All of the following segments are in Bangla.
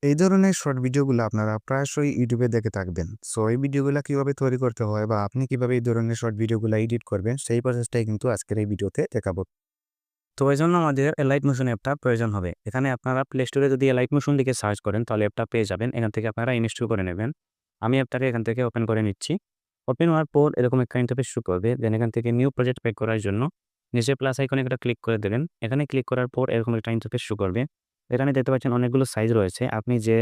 এই ধরনের শর্ট ভিডিওগুলো আপনারা প্রায়শই ইউটিউবে দেখে থাকবেন। সো এই ভিডিওগুলা কিভাবে তৈরি করতে হয় বা আপনি কিভাবে এই ধরনের শর্ট ভিডিওগুলা এডিট করবেন সেই প্রসেসটাই কিন্তু আজকের এই ভিডিওতে দেখাবো। তো এজন্য আমাদের এলাইট মোশন অ্যাপটা প্রয়োজন হবে। এখানে আপনারা প্লে স্টোরে যদি এলাইট মোশন লিখে সার্চ করেন তাহলে অ্যাপটা পেয়ে যাবেন। এখান থেকে আপনারা ইনস্টল করে নেবেন। আমি অ্যাপটাকে এখান থেকে ওপেন করে নিচ্ছি। ওপেন হওয়ার পর এরকম একটা ইন্টারফেস শো করবে। দেন এখান থেকে নিউ প্রজেক্ট পেক করার জন্য নিচে প্লাস আইকনে একটা ক্লিক করে দেবেন। এখানে ক্লিক করার পর এরকম একটা ইন্টারফেস শো করবে। এখানে দেখতে পাচ্ছেন অনেকগুলো সাইজ রয়েছে। আপনি যে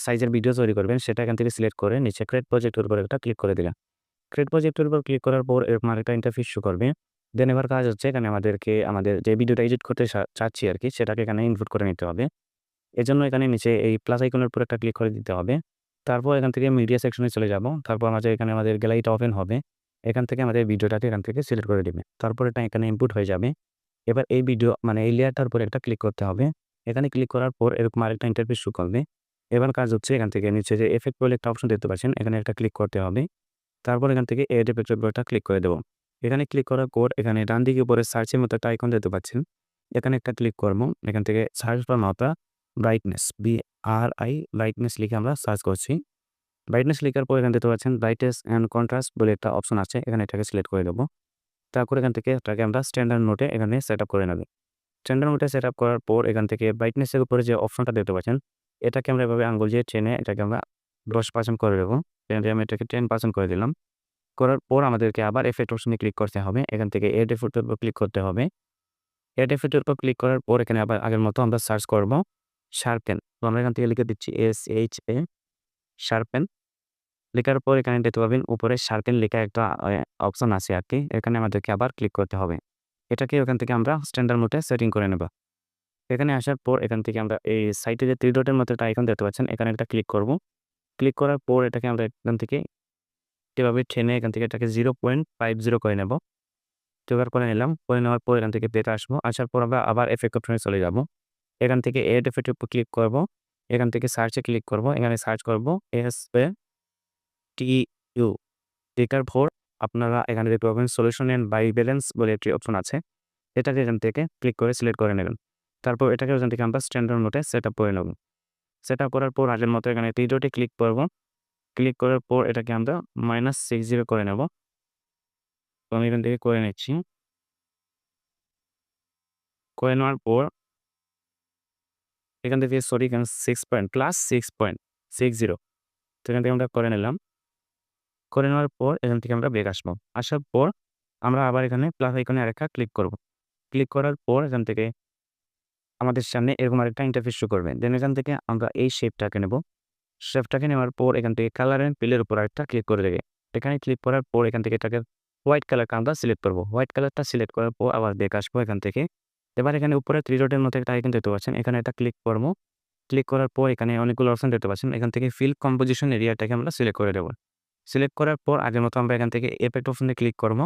সাইজের ভিডিও তৈরি করবেন সেটা এখান থেকে সিলেক্ট করে নিচে ক্রিয়েট প্রজেক্টের উপর একটা ক্লিক করে দিলেন। ক্রিয়েট প্রজেক্টের উপর ক্লিক করার পর এরকম আরেকটা ইন্টারফেস শো করবে। দেন এবার কাজ হচ্ছে এখানে আমাদেরকে আমাদের যে ভিডিওটা এডিট করতে চাচ্ছি আরকি সেটাকে এখানে ইনপুট করে নিতে হবে। এজন্য এখানে নিচে এই প্লাস আইকনের উপর একটা ক্লিক করে দিতে হবে। তারপর এখান থেকে মিডিয়া সেকশনে চলে যাব। তারপর এখানে আমাদের গ্যালারিটা ওপেন হবে। এখান থেকে আমাদের ভিডিওটাকে এখান থেকে সিলেক্ট করে দিবে। তারপর এটা এখানে ইনপুট হয়ে যাবে। এবার এই ভিডিও এই লেয়ারটার উপর একটা ক্লিক করতে হবে। এখানে ক্লিক করার পর এরকম আরেকটা ইন্টারফেস শো করবে। এবার কাজ হচ্ছে এখান থেকে নিচে যে ইফেক্ট বলে একটা অপশন দেখতে পাচ্ছেন এখানে একটা ক্লিক করতে হবে। তারপর এখান থেকে এড ইফেক্টের উপর একটা ক্লিক করে দেব। এখানে ক্লিক করার পর এখানে ডান দিকে উপরে সার্চের মতো একটা আইকন দেখতে পাচ্ছেন। এখানে একটা ক্লিক করব। এখান থেকে সার্চ বার মাত্রা ব্রাইটনেস ব্রাইটনেস লিখে আমরা সার্চ করছি। ব্রাইটনেস লেখার পর এখানে দেখতে পাচ্ছেন ব্রাইটনেস অ্যান্ড কন্ট্রাস্ট বলে একটা অপশন আছে। এখানে এটাকে সিলেক্ট করে দেব। তারপর এখান থেকে এটাকে আমরা স্ট্যান্ডার্ড মোডে এখানে সেটআপ করে নেব। স্ট্যান্ডার্ড মোডে সেটআপ করার পর এখান থেকে ব্রাইটনেস এর উপরে যে অপশনটা দেখতে পাচ্ছেন, এটাকে আমরা এভাবে আঙ্গুল দিয়ে টেনে এটাকে আমরা 10% করে দেব। আমি এটাকে 10% করে দিলাম। করার পর আমাদেরকে আবার ইফেক্ট অপশনে ক্লিক করতে হবে। এখান থেকে এড ইফেক্ট এর উপর ক্লিক করতে হবে। এড ইফেক্ট এর উপর ক্লিক করার পর এখানে আবার আগের মতো আমরা সার্চ করব শার্পেন। তো আমরা এখান থেকে লিখে দিচ্ছি SHA শার্পেন। লেখার পর এখানে দেখতে পাবেন উপরে শার্পেন লেখা একটা অপশন আছে আরকি। এখানে আমাদেরকে আবার ক্লিক করতে হবে। এটাকে ওখান থেকে আমরা স্ট্যান্ডার্ড মোডে সেটিং করে নেব। এখানে আসার পর এখান থেকে আমরা এই সাইডে যে 3 ডটের মতো একটা আইকন দেখতে পাচ্ছেন, এখানে একটা ক্লিক করব। ক্লিক করার পর এটাকে আমরা এখান থেকে এভাবে টেনে এখান থেকে এটাকে 0.50 করে নেব। জোগাড় করে নিলাম। করে নেওয়ার পর এখান থেকে বের আসবো। আসার পর আমরা আবার ইফেক্ট অপশনে চলে যাব। এখান থেকে এড ইফেক্ট এর উপর ক্লিক করব। এখান থেকে সার্চে ক্লিক করব। এখানে সার্চ করব SATU। লেখার পর আপনারা এখানে দেখতে পাবেন সলিউশন এন্ড বাইব্যালেন্স বলে একটি অপশন আছে। এটাকে এখান থেকে ক্লিক করে সিলেক্ট করে নেবেন। তারপর এটাকে এখান থেকে আমরা স্ট্যান্ডার্ড মোডে সেটআপ করে নেব। সেটআপ করার পর আগের মতো এখানে 3 ডটে ক্লিক করব। ক্লিক করার পর এটাকে আমরা -60 করে নেব। তো আমি এখান থেকে করে নিচ্ছি। করে নেওয়ার পর এখান থেকে সরি এখানে 6 পয়েন্ট +6.60 তো এখান থেকে আমরা করে নিলাম। করে নেওয়ার পর এখান থেকে আমরা বের আসবো। আসার পর আমরা আবার এখানে প্লাস আইকনে আরেকটা ক্লিক করব। ক্লিক করার পর এখান থেকে আমাদের সামনে এরকম আরেকটা ইন্টারফেস শো করবে। দেন এখান থেকে আমরা এই শেপটাকে নেব। শেপটাকে নেওয়ার পর এখান থেকে কালার এন্ড ফিল এর উপর আরেকটা ক্লিক করে দেবে। এখানে ক্লিক করার পর এখান থেকে এটাকে হোয়াইট কালারটা আমরা সিলেক্ট করব। হোয়াইট কালারটা সিলেক্ট করার পর আবার ব্যাক আসবো এখান থেকে। এবার এখানে উপরে 3 ডটের মতো একটা আইকন দেখতে পাচ্ছেন। এখানে একটা ক্লিক করব। ক্লিক করার পর এখানে অনেকগুলো অপশন দেখতে পাচ্ছেন। এখান থেকে ফিল কম্পোজিশন এরিয়াটাকে আমরা সিলেক্ট করে দেব। সিলেক্ট করার পর আগের মতো আমরা এখান থেকে ইফেক্ট অপশনে ক্লিক করব।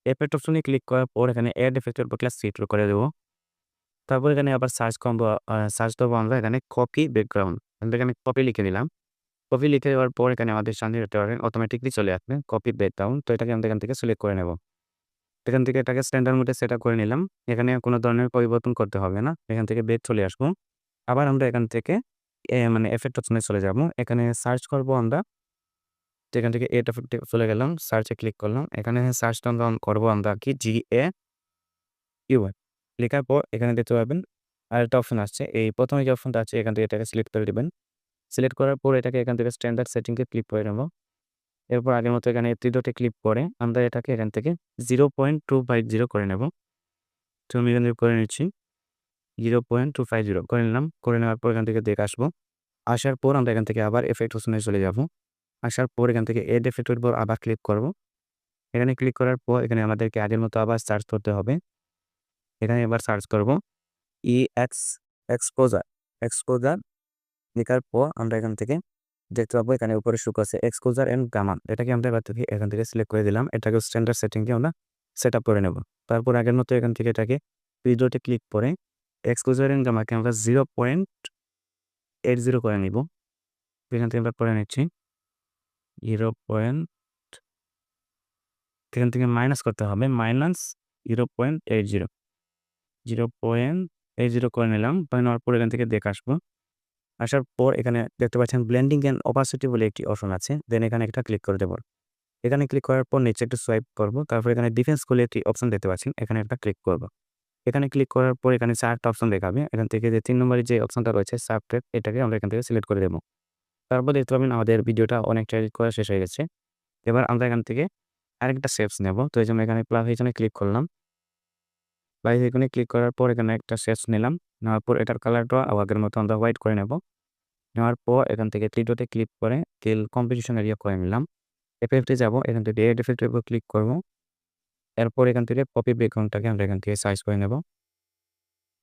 ইফেক্ট অপশনে ক্লিক করার পর এখানে এড ইফেক্ট এর উপর ক্লিক করে দেব। তারপর এখানে আবার সার্চ দেব আমরা এখানে কপি ব্যাকগ্রাউন্ড। এখানে কপি লিখে দিলাম। কপি লিখে দেওয়ার পর এখানে আমাদের সামনে দেখতে পারেন অটোমেটিক্যালি চলে আসবে কপি ব্যাকগ্রাউন্ড। তো এটাকে আমরা এখান থেকে সিলেক্ট করে নেব। এখান থেকে এটাকে স্ট্যান্ডার্ড মোডে সেটআপ করে নিলাম। এখানে কোনো ধরনের পরিবর্তন করতে হবে না। এখান থেকে ব্যাক চলে আসবো। আবার আমরা এখান থেকে ইফেক্ট অপশনে চলে যাব। এখানে সার্চ করব আমরা। তো এখান থেকে এড ইফেক্টে চলে গেলাম। সার্চে ক্লিক করলাম। এখানে সার্চটা করব আমরা কি GAUI লেখার পর এখানে দেখতে পাবেন আরেকটা অপশন আসছে। এই ১ম যে অপশনটা আছে এখান থেকে এটাকে সিলেক্ট করে দিবেন। সিলেক্ট করার পর এটাকে এখান থেকে স্ট্যান্ডার্ড সেটিং এ ক্লিক করে নেব। এরপর আগের মতো এখানে 3 ডটে ক্লিক করে আমরা এটাকে এখান থেকে 0.250 করে নেব। তো আমি এখান থেকে করে নিচ্ছি। 0.250 করে নিলাম। করে নেওয়ার পর এখান থেকে দেখে আসবো। আসার পর আমরা এখান থেকে আবার ইফেক্ট অপশনে চলে যাব। আসার পর এখান থেকে এড ইফেক্ট এর উপর আবার ক্লিক করব। এখানে ক্লিক করার পর এখানে আমাদেরকে আগের মতো আবার সার্চ করতে হবে। এখানে এবার সার্চ করব EX এক্সপোজার এক্সপোজার লেখার পর আমরা এখান থেকে দেখতে পাবো এখানে উপরে শো করছে এক্সপোজার এন্ড গামা। এটাকে আমরা এখান থেকে সিলেক্ট করে দিলাম। এটাকে স্ট্যান্ডার্ড সেটিং এ আমরা সেটআপ করে নেব। তারপর আগের মতো এখান থেকে এটাকে 3 ডটে ক্লিক করে এক্সপোজার এন্ড গামাকে আমরা 0.80 করে নিব। এখান থেকে আমরা করে নিচ্ছি 0. এখান থেকে মাইনাস করতে হবে -0.80 0.80 করে নিলাম। করে নেওয়ার পর এখান থেকে দেখে আসবো। আসার পর এখানে দেখতে পাচ্ছেন ব্লেন্ডিং অ্যান্ড অপাসিটি বলে একটি অপশন আছে। দেন এখানে একটা ক্লিক করে দেব। এখানে ক্লিক করার পর নিচে একটু সোয়াইপ করব। তারপর এখানে ডিফেন্স বলে একটি অপশন দেখতে পাচ্ছেন। এখানে একটা ক্লিক করব। এখানে ক্লিক করার পর এখানে ৪ টা অপশন দেখাবে। এখান থেকে যে ৩ নম্বরে যে অপশনটা রয়েছে সাবট্রাক্ট, এটাকে আমরা এখান থেকে সিলেক্ট করে দেব। তারপর দেখতে পাবেন আমাদের ভিডিওটা অনেকটা এডিট করা শেষ হয়ে গেছে। এবার আমরা এখান থেকে আরেকটা শেপস নেব। তো এইজন্য এখানে প্লাস আইকনে ক্লিক করলাম। প্লাস আইকনে ক্লিক করার পর এখানে একটা শেপস নিলাম। নেওয়ার পর এটার কালারটা আগের মতো আমরা হোয়াইট করে নেব। নেওয়ার পর এখান থেকে 3 ডটে ক্লিক করে স্কেল কম্পোজিশন এরিয়া করে নিলাম। ইফেক্টে যাব। এখান থেকে এড ইফেক্টের উপর ক্লিক করব। এরপর এখান থেকে কপি ব্যাকগ্রাউন্ডটাকে আমরা এখান থেকে সাইজ করে নেব।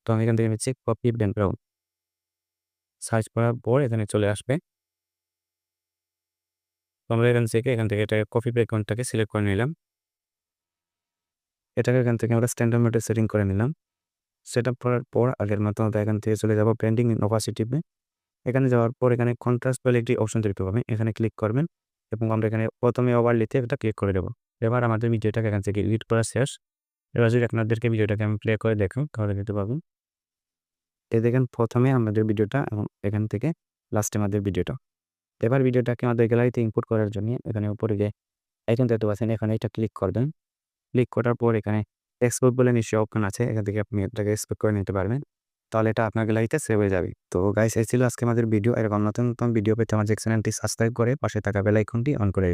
তো আমি এখান থেকে নিচ্ছি কপি ব্যাকগ্রাউন্ড। সার্চ করার পর এখানে চলে আসবে। তো আমরা এখান থেকে এটাকে কপি ব্যাকগ্রাউন্ডটাকে সিলেক্ট করে নিলাম। এটাকে এখান থেকে আমরা স্ট্যান্ডার্ড মোডে সেটিং করে নিলাম। সেটআপ করার পর আগের মতো আমরা এখান থেকে চলে যাব ব্লেন্ডিং এন্ড অপাসিটিতে। এখানে যাওয়ার পর এখানে কন্ট্রাস্ট বলে একটি অপশন দেখতে পাবেন। এখানে ক্লিক করবেন এবং আমরা এখানে প্রথমে ওভারলেতে এটা ক্লিক করে দেব। এবার আমাদের ভিডিওটাকে এখান থেকে এডিট করা শেষ। এবার যদি আপনাদেরকে ভিডিওটাকে আমি প্লে করে দেখাই তাহলে দেখতে পাবেন। এই দেখেন প্রথমে আমাদের ভিডিওটা এবং এখান থেকে লাস্টে আমাদের ভিডিওটা। এবার ভিডিওটাকে আমাদের গ্যালারিতে ইম্পোর্ট করার জন্য এখানে উপরে যে আইকন দেখতে পাচ্ছেন এখানে এটা ক্লিক করবেন। ক্লিক করার পর এখানে এক্সপোর্ট বলে নিশ্চয়ই অপশন আছে। এখান থেকে আপনি এটাকে এক্সপোর্ট করে নিতে পারবেন। তাহলে এটা আপনার গ্যালারিতে সেভ হয়ে যাবে। তো গাইস এই ছিল আজকে আমাদের ভিডিও। এরকম নতুন ভিডিও পেতে আমার চ্যানেলটি সাবস্ক্রাইব করে পাশে থাকা বেল আইকনটি অন করে